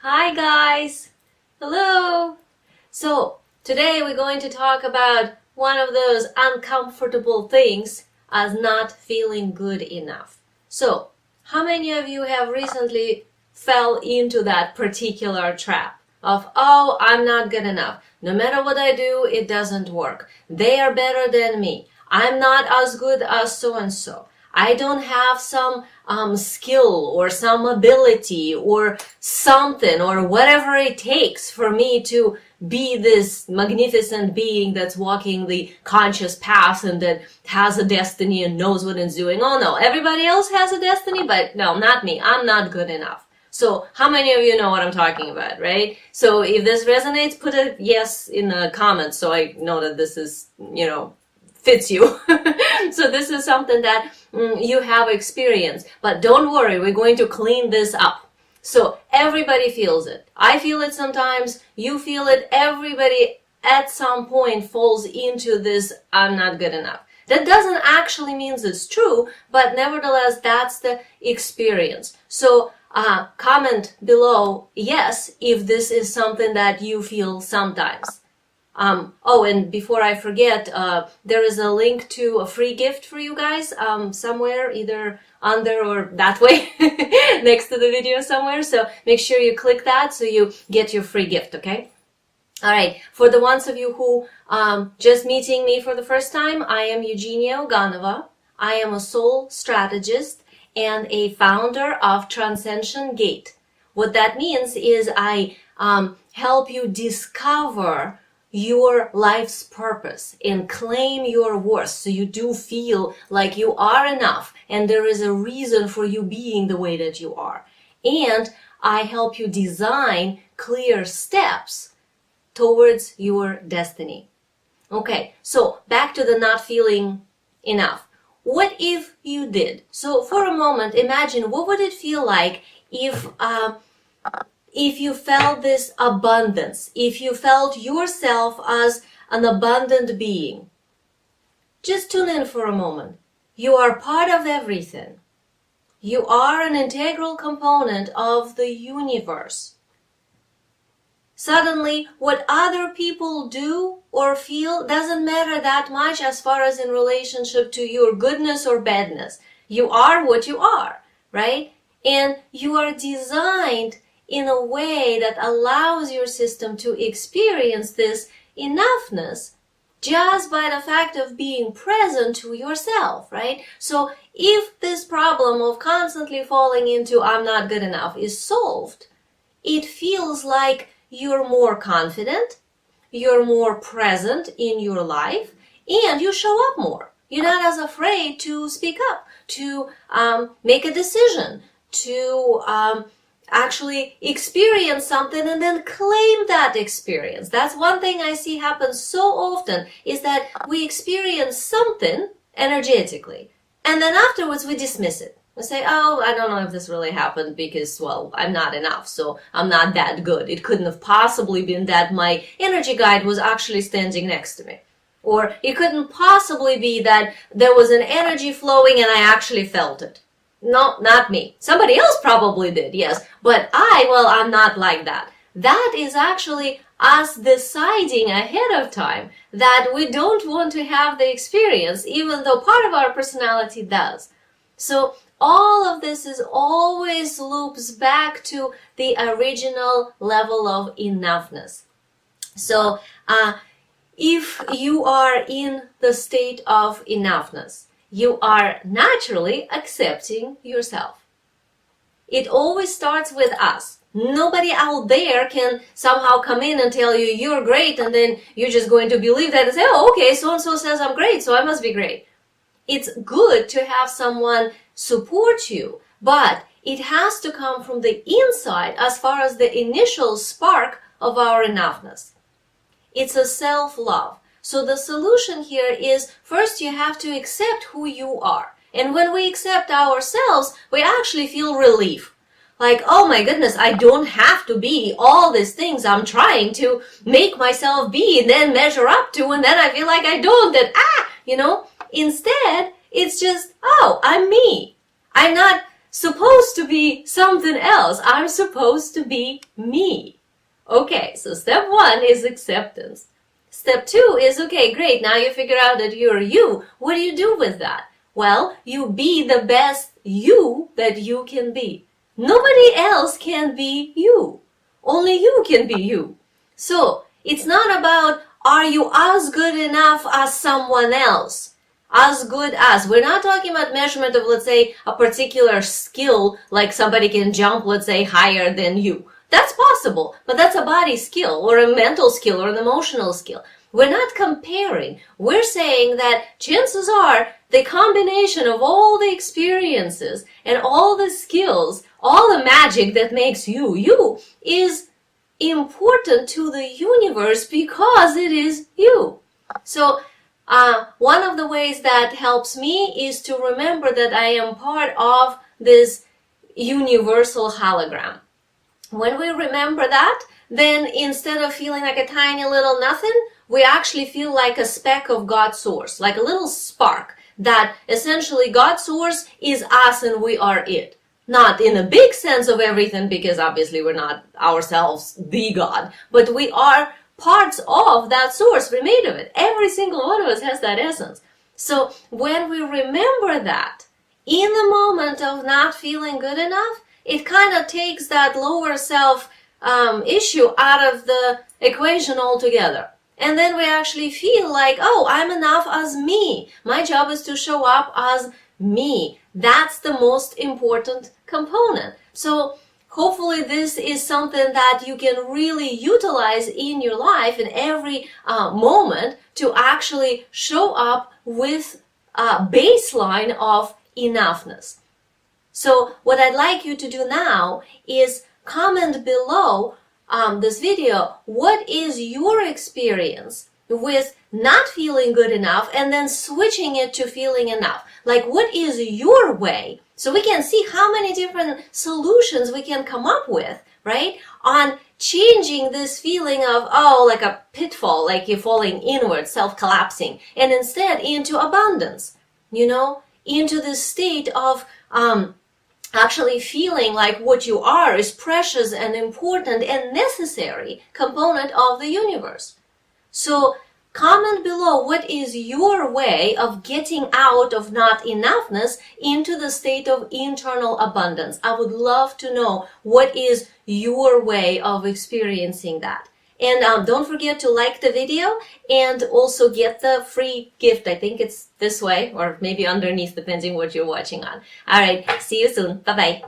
Hi guys! Hello! So today we're going to talk about one of those uncomfortable things as not feeling good enough. So how many of you have recently fell into that particular trap of, oh, I'm not good enough. No matter what I do, it doesn't work. They are better than me. I'm not as good as so-and-so. I don't have some skill or some ability or something or whatever it takes for me to be this magnificent being that's walking the conscious path and that has a destiny and knows what it's doing. Oh no, everybody else has a destiny, but no, not me. I'm not good enough. So how many of you know what I'm talking about, right? So if this resonates, put a yes in the comments so I know that this is, fits you. So this is something that you have experienced, but don't worry, we're going to clean this up. So everybody feels it. I feel it sometimes, you feel it, everybody at some point falls into this I'm not good enough. That doesn't actually mean it's true, but nevertheless, that's the experience. So comment below yes if this is something that you feel sometimes. Oh, and before I forget, there is a link to a free gift for you guys somewhere, either under or that way, next to the video somewhere. So make sure you click that so you get your free gift, okay? All right, for the ones of you who just meeting me for the first time, I am Eugenia Oganova. I am a soul strategist and a founder of Transcension Gate. What that means is I help you discover your life's purpose and claim your worth so you do feel like you are enough and there is a reason for you being the way that you are. And I help you design clear steps towards your destiny. Okay, so back to the not feeling enough. What if you did? So for a moment, imagine what would it feel like if you felt this abundance, if you felt yourself as an abundant being. Just tune in for a moment. You are part of everything. You are an integral component of the universe. Suddenly, what other people do or feel doesn't matter that much as far as in relationship to your goodness or badness. You are what you are, right? And you are designed in a way that allows your system to experience this enoughness just by the fact of being present to yourself, right? So if this problem of constantly falling into I'm not good enough is solved, it feels like you're more confident, you're more present in your life, and you show up more. You're not as afraid to speak up, to make a decision, to actually experience something and then claim that experience. That's one thing I see happen so often, is that we experience something energetically and then afterwards we dismiss it. We say, oh, I don't know if this really happened because, well, I'm not enough, so I'm not that good. It couldn't have possibly been that my energy guide was actually standing next to me. Or it couldn't possibly be that there was an energy flowing and I actually felt it. No, not me. Somebody else probably did, yes. But I'm not like that. That is actually us deciding ahead of time that we don't want to have the experience, even though part of our personality does. So all of this is always loops back to the original level of enoughness. So if you are in the state of enoughness, you are naturally accepting yourself. It always starts with us. Nobody out there can somehow come in and tell you you're great and then you're just going to believe that and say, oh, okay, so-and-so says I'm great, so I must be great. It's good to have someone support you, but it has to come from the inside as far as the initial spark of our enoughness. It's a self-love. So the solution here is, first you have to accept who you are. And when we accept ourselves, we actually feel relief. Like, oh my goodness, I don't have to be all these things I'm trying to make myself be and then measure up to, and then I feel like I don't, that, Instead, it's just, oh, I'm me. I'm not supposed to be something else. I'm supposed to be me. Okay, so step 1 is acceptance. Step 2 is, okay, great, now you figure out that you're you. What do you do with that? Well, you be the best you that you can be. Nobody else can be you. Only you can be you. So, it's not about, are you as good enough as someone else? As good as. We're not talking about measurement of, let's say, a particular skill, like somebody can jump, let's say, higher than you. That's possible, but that's a body skill or a mental skill or an emotional skill. We're not comparing. We're saying that chances are the combination of all the experiences and all the skills, all the magic that makes you, you, is important to the universe because it is you. So, one of the ways that helps me is to remember that I am part of this universal hologram. When we remember that, then instead of feeling like a tiny little nothing, we actually feel like a speck of God's source, like a little spark, that essentially God's source is us and we are it. Not in a big sense of everything, because obviously we're not ourselves the God, but we are parts of that source. We're made of it. Every single one of us has that essence. So when we remember that, in the moment of not feeling good enough, it kind of takes that lower self issue out of the equation altogether. And then we actually feel like, oh, I'm enough as me. My job is to show up as me. That's the most important component. So hopefully this is something that you can really utilize in your life in every moment to actually show up with a baseline of enoughness. So what I'd like you to do now is comment below this video, what is your experience with not feeling good enough and then switching it to feeling enough? Like, what is your way? So we can see how many different solutions we can come up with, right? On changing this feeling of, oh, like a pitfall, like you're falling inward, self-collapsing, and instead into abundance, you know, into this state of actually feeling like what you are is precious and important and necessary component of the universe. So comment below, what is your way of getting out of not enoughness into the state of internal abundance? I would love to know what is your way of experiencing that. And don't forget to like the video and also get the free gift. I think it's this way or maybe underneath, depending what you're watching on. All right, see you soon. Bye-bye.